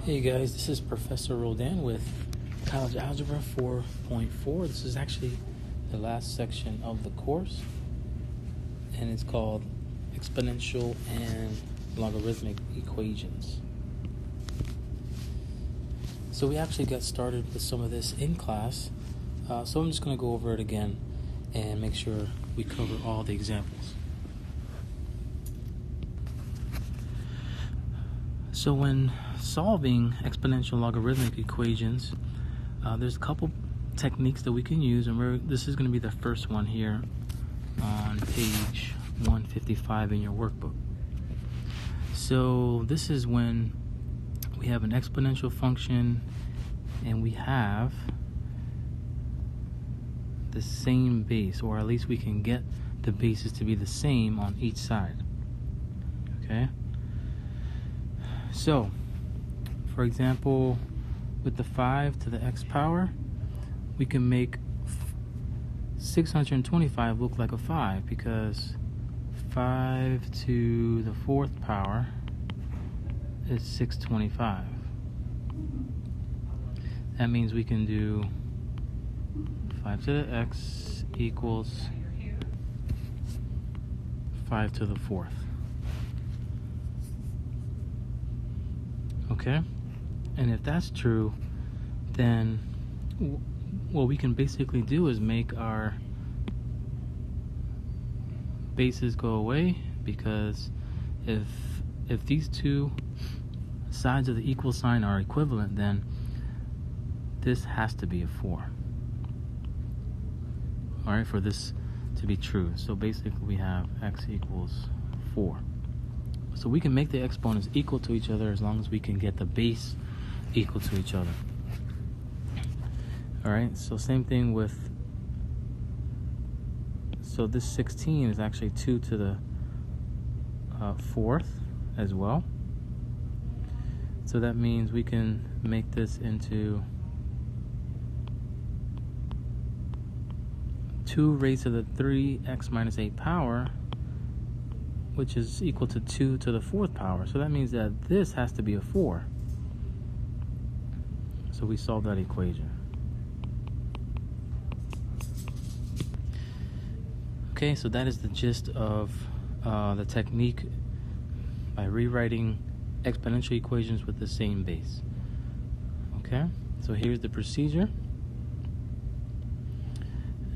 Hey guys, this is Professor Roldan with College Algebra 4.4. This is actually the last section of the course, and it's called Exponential and Logarithmic Equations. So we actually got started with some of this in class, so I'm just going to go over it again and make sure we cover all the examples. So when solving exponential logarithmic equations, there's a couple techniques that we can use, and this is going to be the first one here on page 155 in your workbook. So this is when we have an exponential function and we have the same base, or at least we can get the bases to be the same on each side. Okay? So, for example, with the 5 to the x power, we can make 625 look like a 5, because 5 to the 4th power is 625. That means we can do 5 to the x equals 5 to the 4th. Okay? And if that's true, then what we can basically do is make our bases go away, because if these two sides of the equal sign are equivalent, then this has to be a 4. Alright, for this to be true. So basically we have x equals 4. So we can make the exponents equal to each other as long as we can get the base equal to each other. Alright, so same thing with, so this 16 is actually 2 to the 4th as well. So that means we can make this into 2 raised to the 3x minus 8 power, which is equal to 2 to the 4th power. So that means that this has to be a 4. So we solve that equation. Okay, so that is the gist of the technique by rewriting exponential equations with the same base. Okay, so here's the procedure.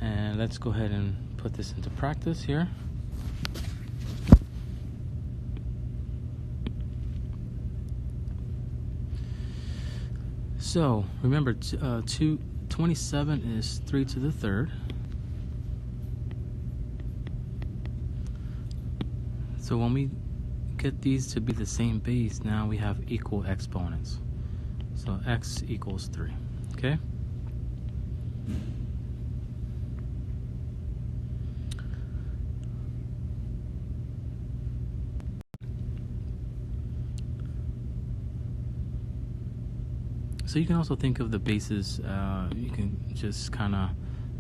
And let's go ahead and put this into practice here. So remember, 27 is 3 to the 3rd. So when we get these to be the same base, now we have equal exponents. So x equals 3. Okay? So you can also think of the bases, you can just kind of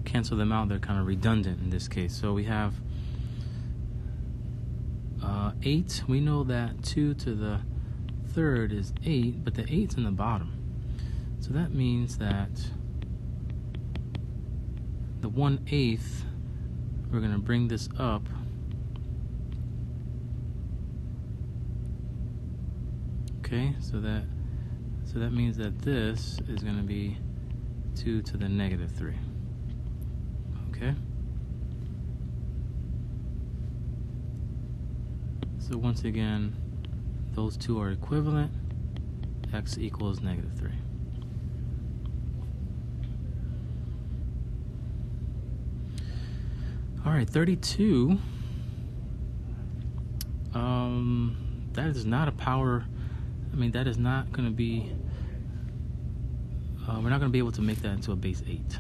cancel them out. They're kind of redundant in this case. So we have 8. We know that 2 to the 3rd is 8, but the 8's in the bottom. So that means that the 1/8, we're going to bring this up. Okay, so that means that this is going to be 2 to the negative 3. Okay? So once again, those two are equivalent. X equals negative 3. Alright, 32. That is not a power. I mean, that is not going to be, we're not going to be able to make that into a base 8.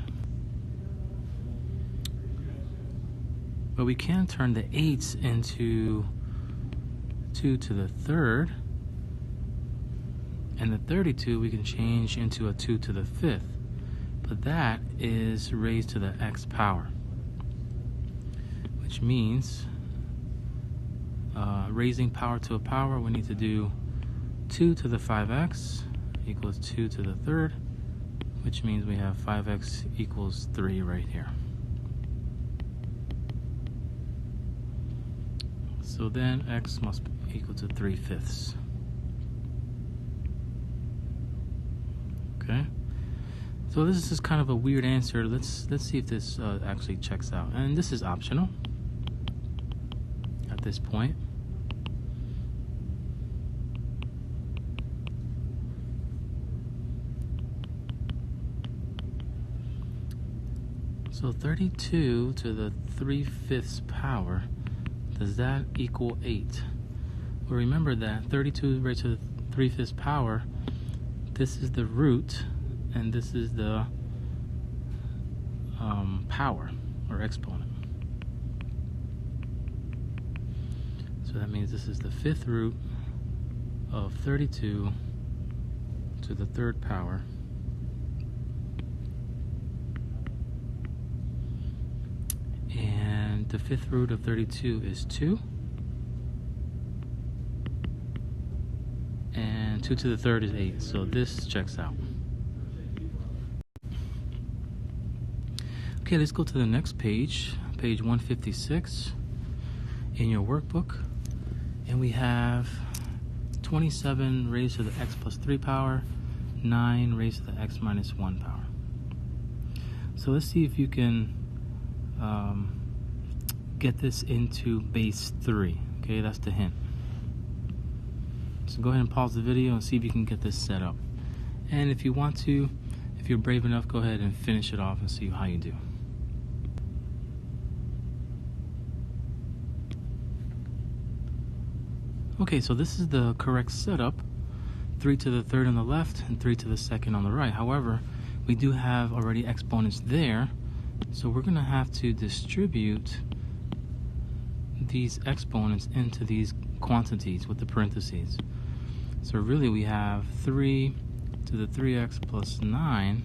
But we can turn the 8s into 2 to the 3rd. And the 32 we can change into a 2 to the 5th. But that is raised to the x power. Which means, raising power to a power, we need to do 2 to the 5x equals 2 to the third, which means we have 5x equals 3 right here. So then x must be equal to 3/5. Okay. So this is kind of a weird answer. Let's see if this actually checks out. And this is optional at this point. So 32 to the 3/5 power, does that equal 8? Well, remember that 32 raised to the 3/5 power, this is the root, and this is the power, or exponent. So that means this is the 5th root of 32 to the 3rd power. And the 5th root of 32 is 2. And 2 to the 3rd is 8. So this checks out. Okay, let's go to the next page, page 156 in your workbook. And we have 27 raised to the x plus 3 power, 9 raised to the x minus 1 power. So let's see if you can get this into base 3. Okay, that's the hint. So go ahead and pause the video and see if you can get this set up. And if you want to, if you're brave enough, go ahead and finish it off and see how you do. Okay, so this is the correct setup. 3 to the 3rd on the left and 3 to the 2nd on the right. However, we do have already exponents there, so we're going to have to distribute these exponents into these quantities with the parentheses. So really we have 3 to the 3x plus 9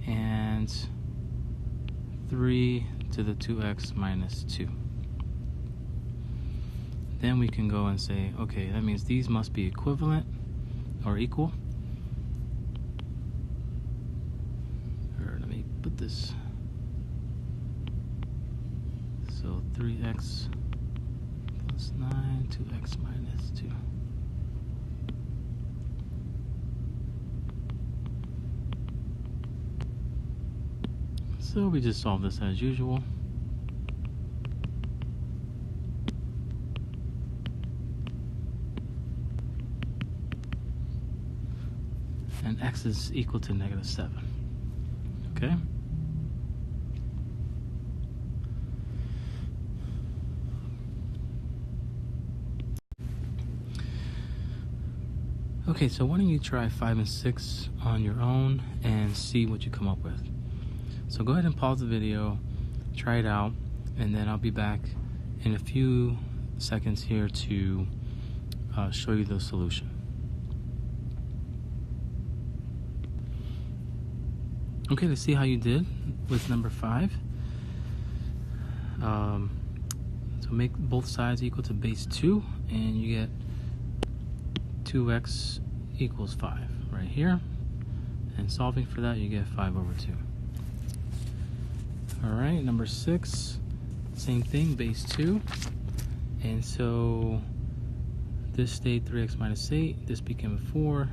and 3 to the 2x minus 2. Then we can go and say, okay, that means these must be equivalent or equal. Or let me put this. So 3x plus 9, 2x minus 2. So we just solve this as usual. And x is equal to -7. Okay? Okay, so why don't you try 5 and 6 on your own and see what you come up with. So go ahead and pause the video, try it out, and then I'll be back in a few seconds here to show you the solution. Okay, let's see how you did with number 5. So make both sides equal to base 2, and you get 2x equals 5 right here. And solving for that, you get 5 over 2. All right, number 6, same thing, base 2. And so this stayed 3x minus 8. This became a 4.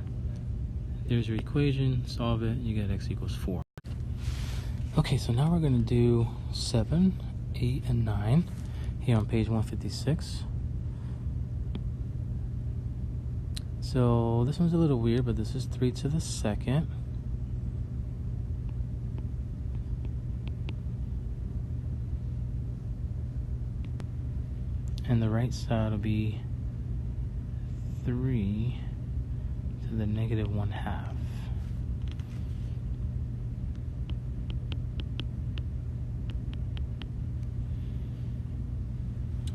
There's your equation. Solve it. You get x equals 4. Okay, so now we're going to do 7, 8, and 9 here on page 156. So this one's a little weird, but this is 3 to the 2nd. And the right side will be 3 to the -1/2.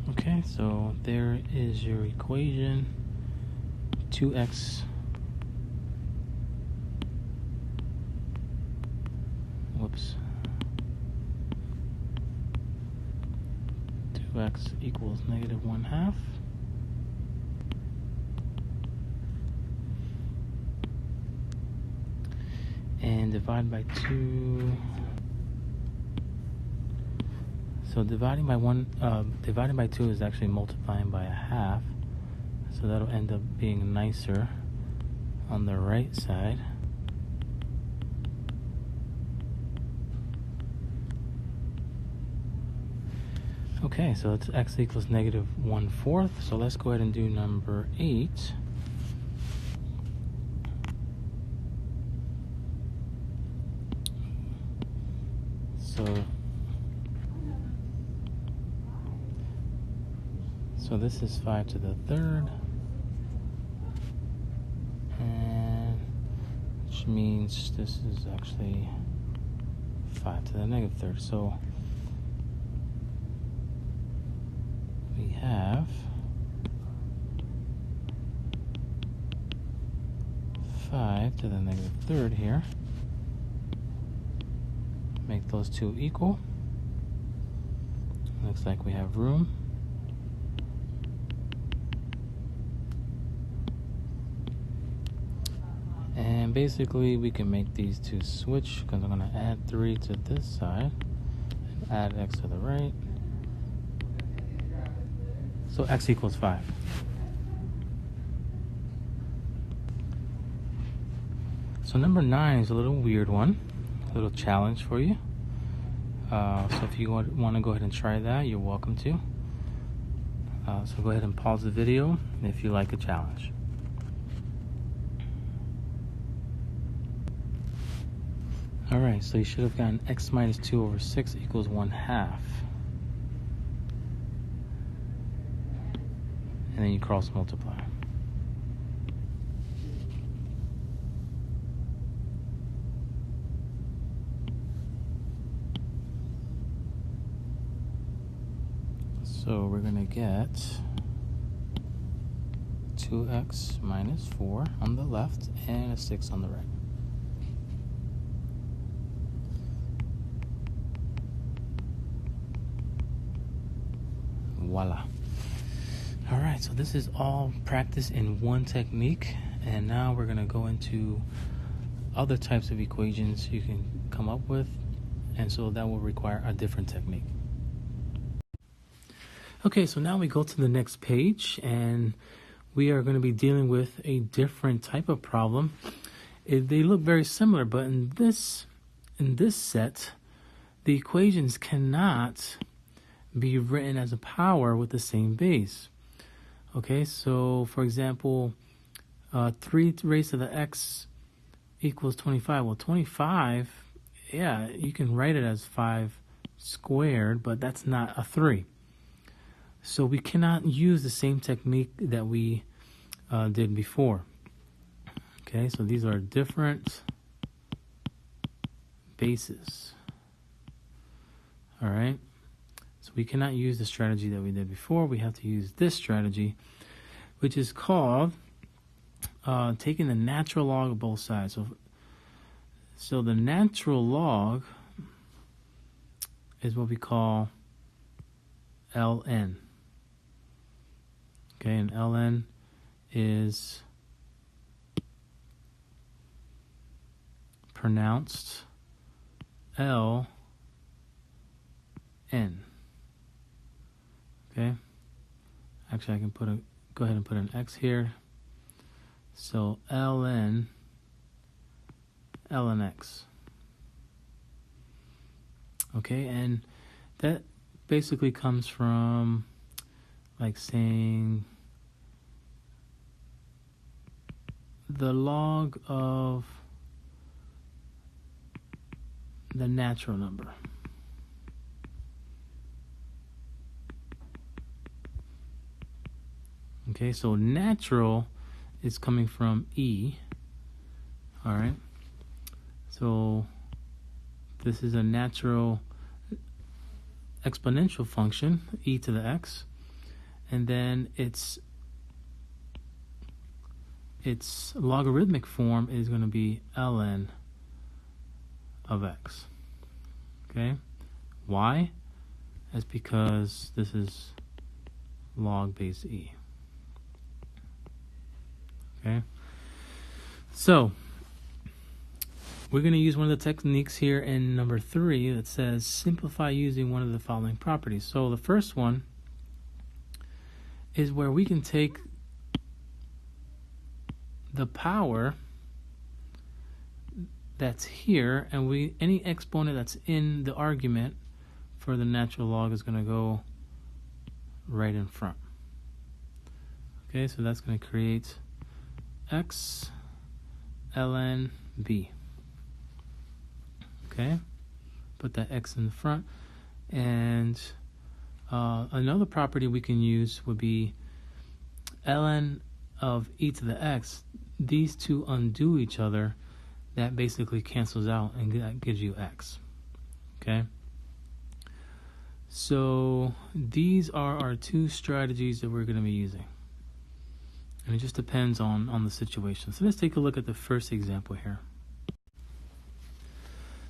Okay, so there is your equation. 2x whoops 2x equals -1/2, and divide by 2. So dividing by 2 is actually multiplying by 1/2. So that'll end up being nicer on the right side. Okay, so it's x equals negative 1/4. So let's go ahead and do number 8. So this is 5 to the 3rd, and which means this is actually 5 to the negative 3rd. So we have 5 to the negative 3rd here. Make those two equal. Looks like we have room. And basically we can make these two switch, because I'm going to add 3 to this side and add x to the right. So x equals 5. So number 9 is a little weird one, a little challenge for you. So if you want to go ahead and try that, you're welcome to. So go ahead and pause the video if you like a challenge. Alright, so you should have gotten x minus 2 over 6 equals 1/2. And then you cross multiply. So we're going to get 2x minus 4 on the left and a 6 on the right. Voila. All right, so this is all practice in one technique, and now we're going to go into other types of equations you can come up with, and so that will require a different technique. Okay, so now we go to the next page, and we are going to be dealing with a different type of problem. They look very similar, but in this set, the equations cannot be written as a power with the same base. Okay, so for example, 3 raised to the x equals 25. Well, 25, yeah, you can write it as 5 squared, but that's not a 3. So we cannot use the same technique that we did before. Okay, so these are different bases. All right. So we cannot use the strategy that we did before. We have to use this strategy, which is called taking the natural log of both sides. So the natural log is what we call ln. Okay, and ln is pronounced L N. Okay, actually I can go ahead and put an X here. So ln X. Okay, and that basically comes from like saying the log of the natural number. Okay, so natural is coming from e. All right, so this is a natural exponential function, e to the x, and then its logarithmic form is going to be ln of x. Okay, why? That's because this is log base e. Okay, so we're going to use one of the techniques here in number 3 that says simplify using one of the following properties. So the first one is where we can take the power that's here, and any exponent that's in the argument for the natural log is going to go right in front. Okay, so that's going to create x ln b. Okay, put that x in the front. And another property we can use would be ln of e to the x. These two undo each other. That basically cancels out, and that gives you x. Okay, so these are our two strategies that we're going to be using, and it just depends on the situation. So let's take a look at the first example here.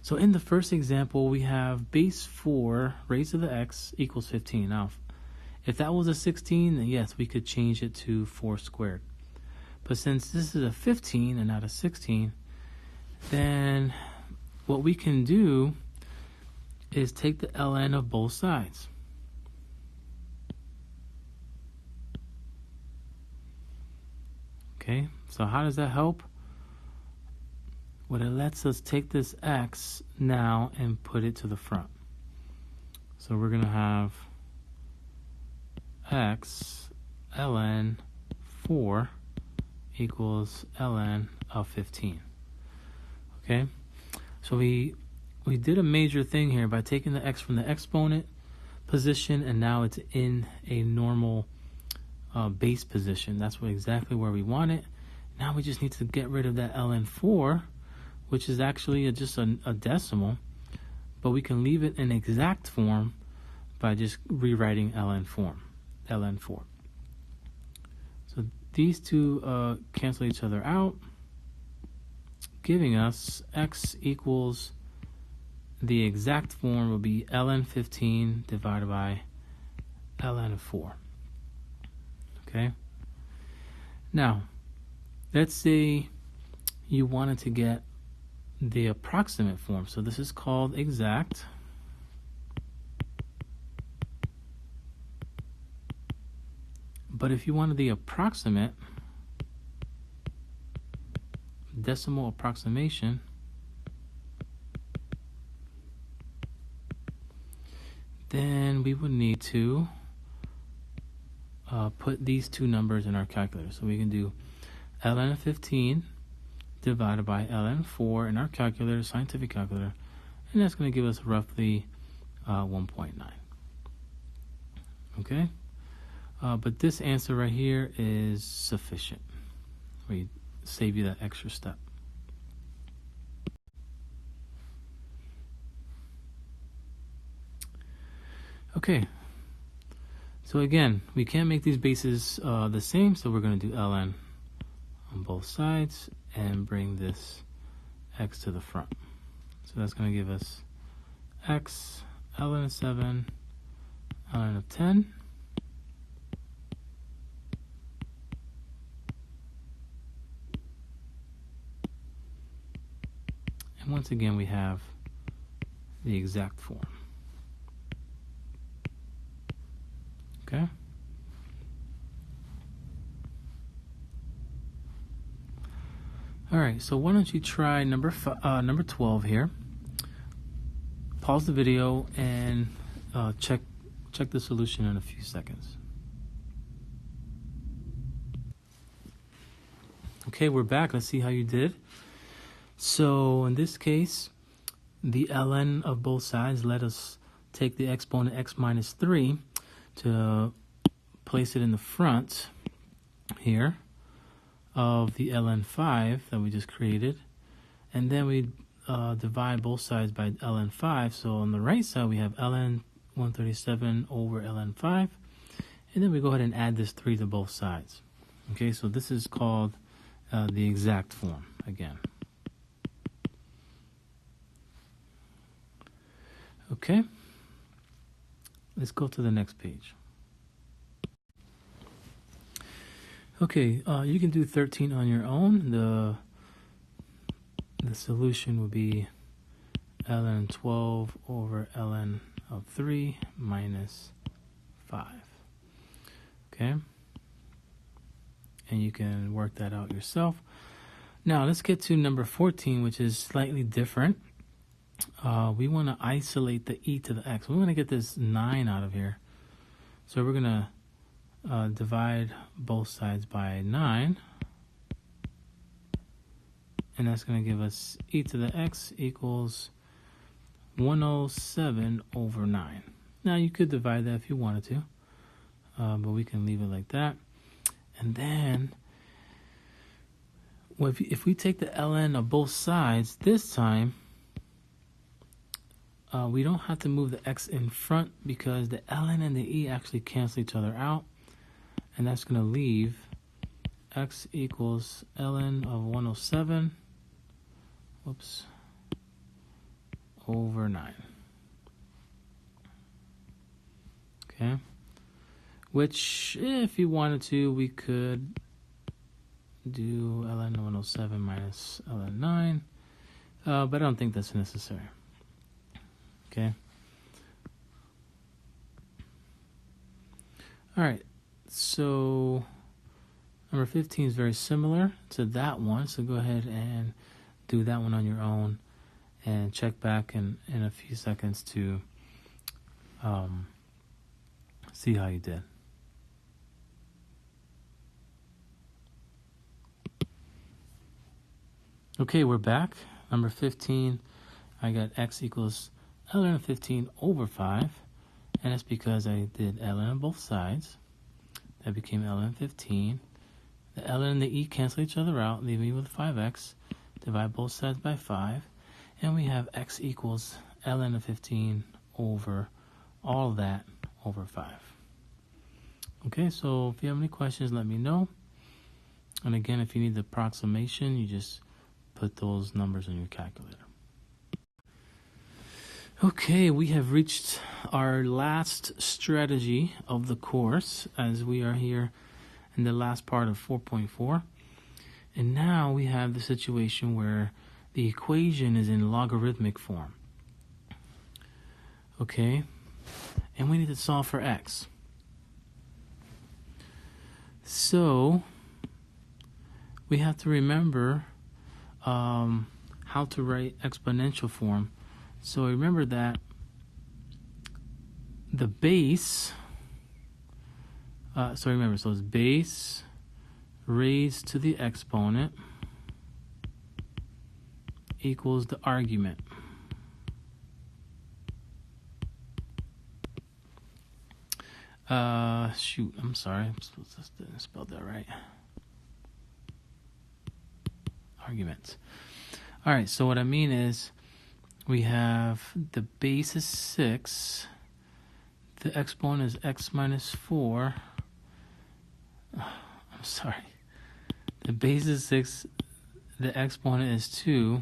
So in the first example, we have base 4 raised to the x equals 15. Now, if that was a 16, then yes, we could change it to 4 squared. But since this is a 15 and not a 16, then what we can do is take the ln of both sides. Okay, so how does that help? Well, it lets us take this x now and put it to the front. So we're going to have x ln 4 equals ln of 15. Okay, so we did a major thing here by taking the x from the exponent position, and now it's in a normal base position. That's exactly where we want it. Now we just need to get rid of that ln 4, which is actually just a decimal, but we can leave it in exact form by just rewriting ln 4. So these two cancel each other out, giving us x equals, the exact form will be ln 15 divided by ln of 4. Okay. Now, let's say you wanted to get the approximate form. So this is called exact. But if you wanted the approximate, decimal approximation, then we would need to put these two numbers in our calculator. So we can do ln of 15 divided by ln 4 in our calculator, scientific calculator, and that's going to give us roughly 1.9. Okay, but this answer right here is sufficient. We save you that extra step. Okay, so again, we can't make these bases the same, so we're going to do ln on both sides and bring this x to the front. So that's going to give us x ln of 7 ln of 10. And once again, we have the exact form. Okay. All right, so why don't you try number 12 here. Pause the video and check the solution in a few seconds. Okay, we're back. Let's see how you did. So in this case, the ln of both sides let us take the exponent x minus 3 to place it in the front here of the ln 5 that we just created, and then we divide both sides by ln 5. So on the right side we have ln 137 over ln 5, and then we go ahead and add this 3 to both sides. Okay, so this is called the exact form again. Okay, let's go to the next page. Okay, you can do 13 on your own. the solution would be ln 12 over ln of 3 minus 5. Okay? And you can work that out yourself. Now, let's get to number 14, which is slightly different. We want to isolate the e to the x. We want to get this 9 out of here. So we're going to divide both sides by 9. And that's going to give us e to the x equals 107 over 9. Now, you could divide that if you wanted to, but we can leave it like that. And then, well, if we take the ln of both sides, this time, we don't have to move the x in front because the ln and the e actually cancel each other out. And that's going to leave x equals ln of 107, over 9. Okay. Which, if you wanted to, we could do ln 107 minus ln 9. But I don't think that's necessary. Okay. All right. So number 15 is very similar to that one. So go ahead and do that one on your own and check back in a few seconds to see how you did. Okay, we're back. Number 15, I got x equals ln of 15 over 5. And that's because I did ln on both sides. That became ln 15. The ln and the e cancel each other out, leaving me with 5x. Divide both sides by 5. And we have x equals ln of 15 over all of that over 5. Okay, so if you have any questions, let me know. And again, if you need the approximation, you just put those numbers in your calculator. Okay, we have reached our last strategy of the course as we are here in the last part of 4.4. And now we have the situation where the equation is in logarithmic form. Okay, and we need to solve for x. So we have to remember how to write exponential form. So remember that the base, so it's base raised to the exponent equals the argument. I'm sorry, I didn't spell that right. Argument. All right, so what I mean is we have the base is 6, the exponent is x minus 4. I'm sorry. The base is 6, the exponent is 2,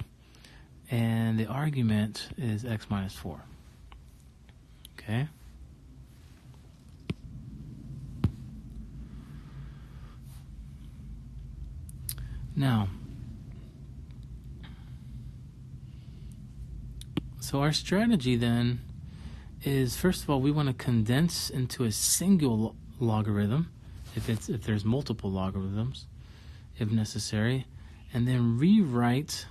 and the argument is x minus 4. Okay? Now, so our strategy then is, first of all, we want to condense into a single logarithm if there's multiple logarithms, if necessary, and then rewrite.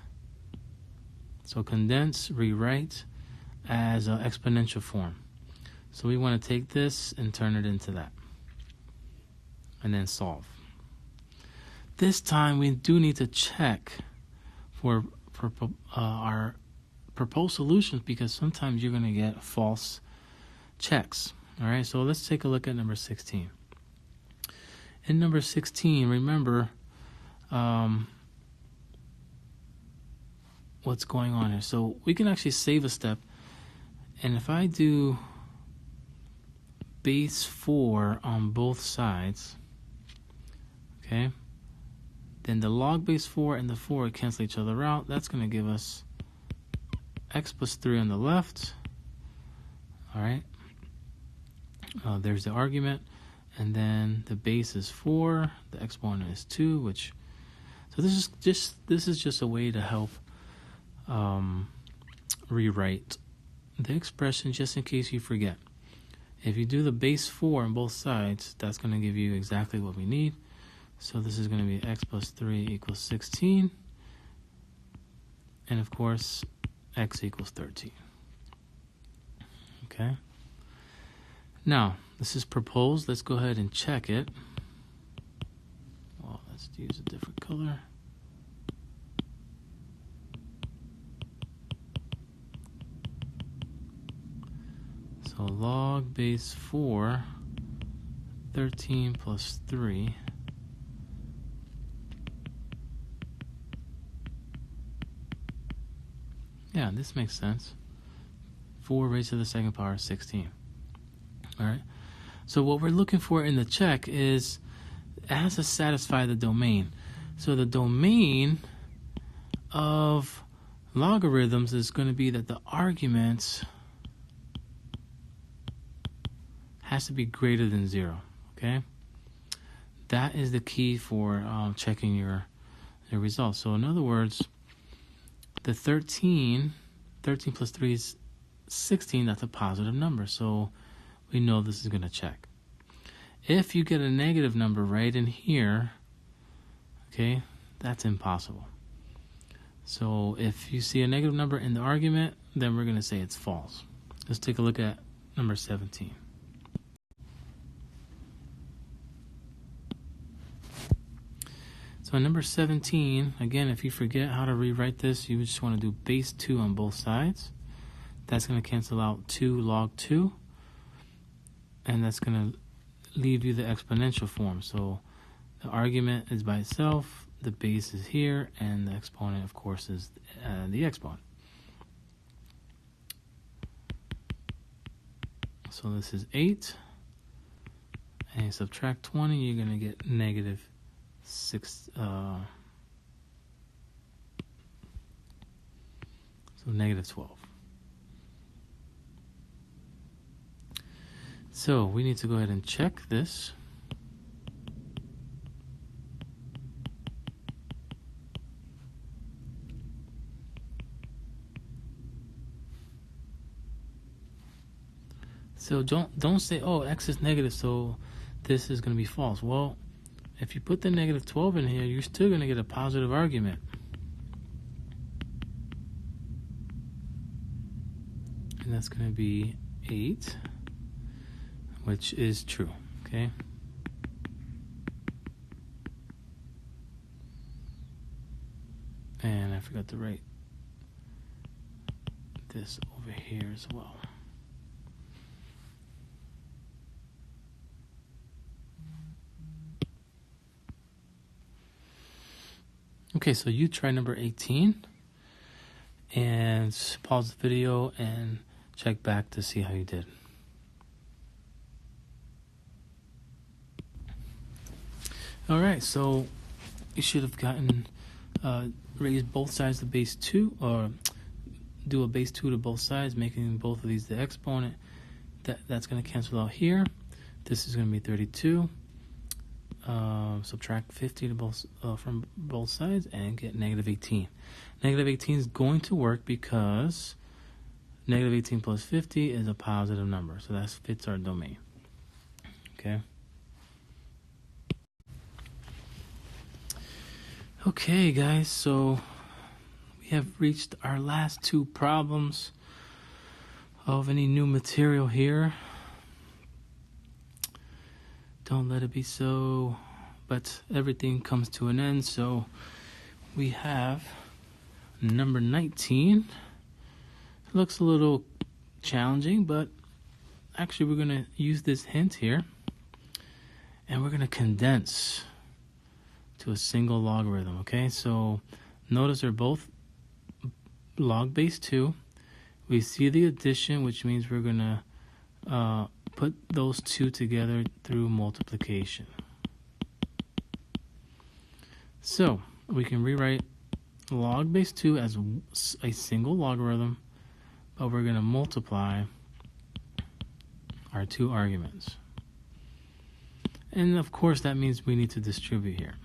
So condense, rewrite as an exponential form. So we want to take this and turn it into that, and then solve. This time we do need to check for our proposed solutions because sometimes you're going to get false checks. All right, so let's take a look at number 16. In number 16, remember what's going on here. So we can actually save a step. And if I do base 4 on both sides, okay, then the log base 4 and the 4 cancel each other out. That's going to give us x plus 3 on the left. All right. There's the argument. And then the base is 4. The exponent is 2, which... So this is just a way to help rewrite the expression just in case you forget. If you do the base 4 on both sides, that's going to give you exactly what we need. So this is going to be x plus 3 equals 16. And of course, x equals 13. Okay. Now, this is proposed. Let's go ahead and check it. Well, let's use a different color. So log base 4, 13 plus 3. Yeah, this makes sense. 4 raised to the second power is 16. All right. So what we're looking for in the check is it has to satisfy the domain. So the domain of logarithms is going to be that the argument has to be greater than 0. Okay. That is the key for checking your results. So in other words, the 13 plus 3 is 16. That's a positive number. So we know this is going to check. If you get a negative number right in here, okay, that's impossible. So if you see a negative number in the argument, then we're going to say it's false. Let's take a look at number 17. So number 17, again, if you forget how to rewrite this, you just want to do base 2 on both sides. That's going to cancel out 2 log 2. And that's going to leave you the exponential form. So the argument is by itself, the base is here, and the exponent, of course, is the exponent. So this is 8. And you subtract 20, you're going to get negative 6. So negative 12. So we need to go ahead and check this. So don't say, oh, x is negative, so this is going to be false. Well, if you put the negative 12 in here, you're still going to get a positive argument. And that's going to be 8. Which is true, okay? And I forgot to write this over here as well. Okay, so you try number 18 and pause the video and check back to see how you did. All right, so you should have gotten raised both sides to base 2, or do a base 2 to both sides, making both of these the exponent. That's going to cancel out here. This is going to be 32. Subtract 50 to both from both sides and get negative 18. Negative 18 is going to work because negative 18 plus 50 is a positive number, so that fits our domain. Okay. Okay, guys, so we have reached our last 2 problems of any new material here. Don't let it be so, but everything comes to an end. So we have number 19. It looks a little challenging, but actually we're going to use this hint here, and we're going to condense to a single logarithm. Okay, so notice they're both log base 2. We see the addition, which means we're gonna put those 2 together through multiplication. So we can rewrite log base 2 as a single logarithm, but we're gonna multiply our 2 arguments. And of course that means we need to distribute here.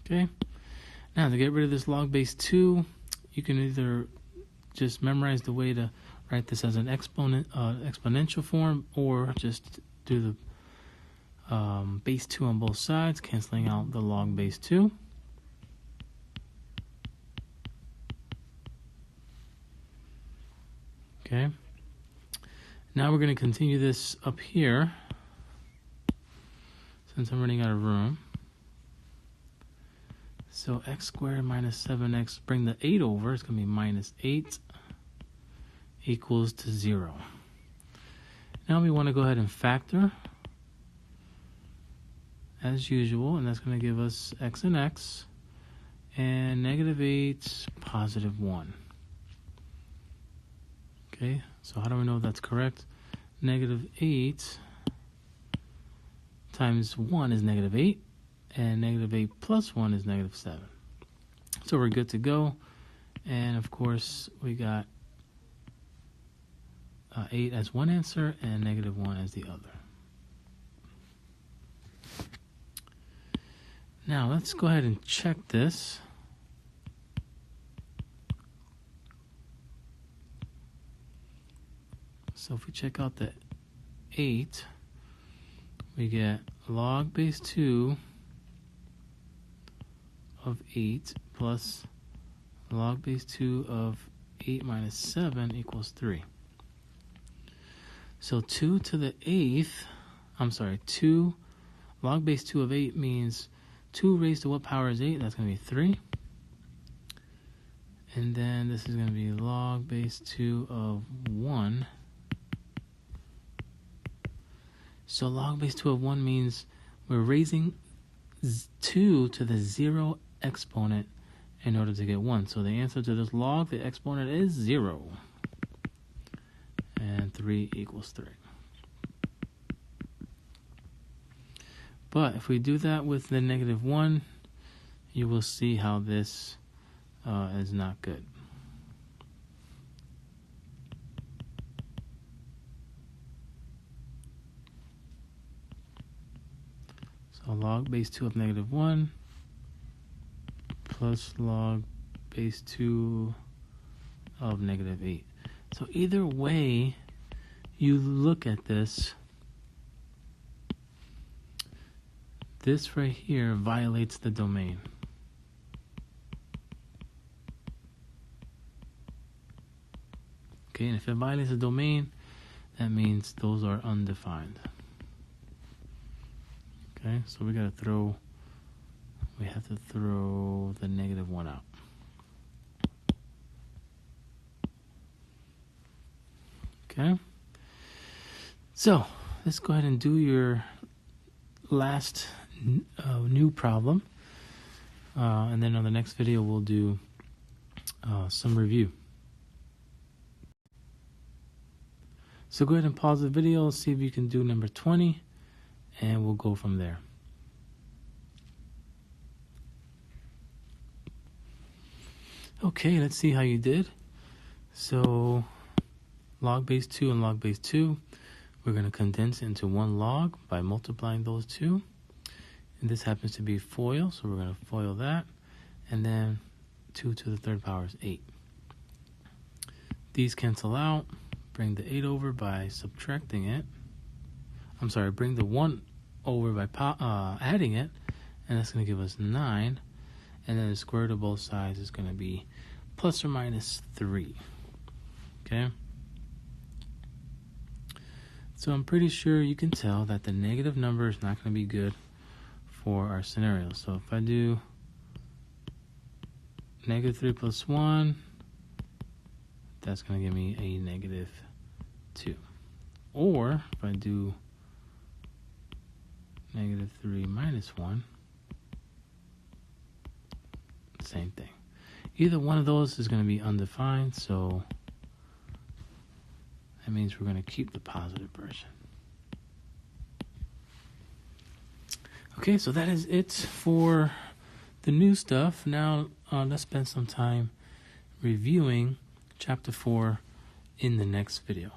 Okay. Now to get rid of this log base 2, you can either just memorize the way to write this as an exponential form, or just do the base 2 on both sides, canceling out the log base 2. Okay. Now we're going to continue this up here, since I'm running out of room. So x squared minus 7x, bring the 8 over, it's going to be minus 8 equals to 0. Now we want to go ahead and factor as usual, and that's going to give us x and x, and negative 8, positive 1. Okay, so how do we know that's correct? Negative 8 times 1 is negative 8, and negative 8 plus 1 is negative 7. So we're good to go. And of course, we got 8 as one answer and negative 1 as the other. Now let's go ahead and check this. So if we check out the 8, we get log base 2 of 8 plus log base 2 of 8 minus 7 equals 3. So 2 to the 8th, 2 log base 2 of 8 means 2 raised to what power is 8? That's going to be 3. And then this is going to be log base 2 of 1. So log base 2 of 1 means we're raising 2 to the 0 exponent in order to get 1. So the answer to this log, the exponent is 0. And 3 equals 3. But if we do that with the negative 1, you will see how this is not good. So log base 2 of negative 1 plus log base 2 of negative 8. So either way you look at this, this right here violates the domain. Okay, and if it violates the domain, that means those are undefined. Okay, so we have to throw the negative 1 out. Okay, so let's go ahead and do your last new problem, and then on the next video we'll do some review. So go ahead and pause the video, see if you can do number 20, and we'll go from there. Okay, let's see how you did. So log base 2 and log base 2, we're going to condense into one log by multiplying those two. And this happens to be FOIL, so we're going to FOIL that. And then 2 to the 3rd power is 8. These cancel out. Bring the 8 over by subtracting it. Bring the 1 over by adding it. And that's going to give us 9. And then the square root of both sides is going to be plus or minus 3. Okay? So I'm pretty sure you can tell that the negative number is not going to be good for our scenario. So if I do negative 3 plus 1, that's going to give me a negative 2. Or if I do negative 3 minus 1, same thing. Either one of those is going to be undefined, so that means we're going to keep the positive version. Okay, so that is it for the new stuff. Now let's spend some time reviewing Chapter 4 in the next video.